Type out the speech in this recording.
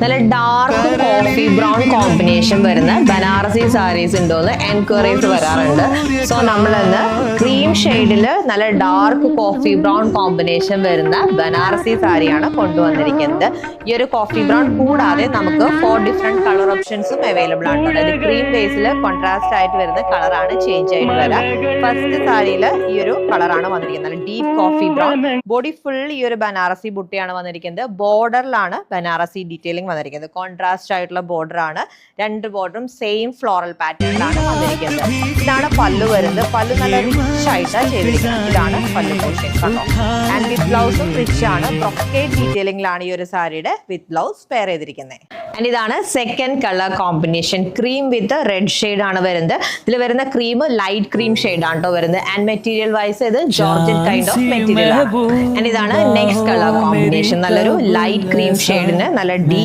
നല്ല dark coffee brown combination വരുന്ന ബനാറസി സാരീസ് ഉണ്ടോ എന്ന് എൻക്വയറീസ് വരാറുണ്ട്. സോ നമ്മളിന്ന് ക്രീം ഷെയ്ഡിൽ നല്ല ഡാർക്ക് കോഫി ബ്രൗൺ കോമ്പിനേഷൻ വരുന്ന ബനാറസി സാരിയാണ് കൊണ്ടുവന്നിരിക്കുന്നത്. ഈ ഒരു കോഫി ബ്രൗൺ കൂടാതെ നമുക്ക് 4 ഡിഫറെന്റ് കളർ ഓപ്ഷൻസും അവൈലബിൾ ആണ്. അതായത് ക്രീം ബേസിൽ കോൺട്രാസ്റ്റ് ആയിട്ട് വരുന്ന കളറാണ് ചേഞ്ച് ആയിട്ട് വരാം. ഫസ്റ്റ് സാരിയിൽ ഈ ഒരു കളറാണ് വന്നിരിക്കുന്നത്, deep coffee brown. Body full ഈ ഒരു ബനാറസി ബുട്ടിയാണ് വന്നിരിക്കുന്നത്. ബോർഡറിലാണ് ബനാറസി ഡീറ്റെയിലിംഗ് വന്നിരിക്കുന്നത്. കോൺട്രാസ്റ്റ് ആയിട്ടുള്ള ബോർഡർ ആണ്. രണ്ട് ബോർഡറും സെയിം ഫ്ലോറൽ പാറ്റേണിലാണ് വന്നിരിക്കുന്നത്. ഇതാണ് പല്ലു വരുന്നത്. പല്ലു നല്ല റിച്ച് ആയിട്ടാണ് ചെയ്തിരിക്കുന്നത്. ഇതാണ് പല്ലു പോർഷൻ കണ്ടോ. ആൻഡ് വിത്ത് ബ്ലൗസും റിച്ച് ആണ്. ബ്രൊക്കേഡ് ഡീറ്റെയിലിംഗിലാണ് ഈ ഒരു സാരിയുടെ വിത്ത് ബ്ലൗസ് പെയർ ചെയ്തിരിക്കുന്നത്. ആൻഡ് ഇതാണ് second colour combination. Cream with red shade ആണ് വരുന്നത്. ഇതിൽ വരുന്ന ക്രീം ലൈറ്റ് ക്രീം ഷെയ്ഡ് ആണ് വരുന്നത്. ആൻഡ് മെറ്റീരിയൽ വൈസ് ഇത് ജോർജറ്റ് കൈൻഡ് ഓഫ് മെറ്റീരിയൽ ആണ്. ആൻഡ് ഇതാണ് നെക്സ്റ്റ് കളർ കോമ്പിനേഷൻ. നല്ലൊരു ലൈറ്റ് ക്രീം ഷെയ്ഡിന് നല്ല ഡീപ്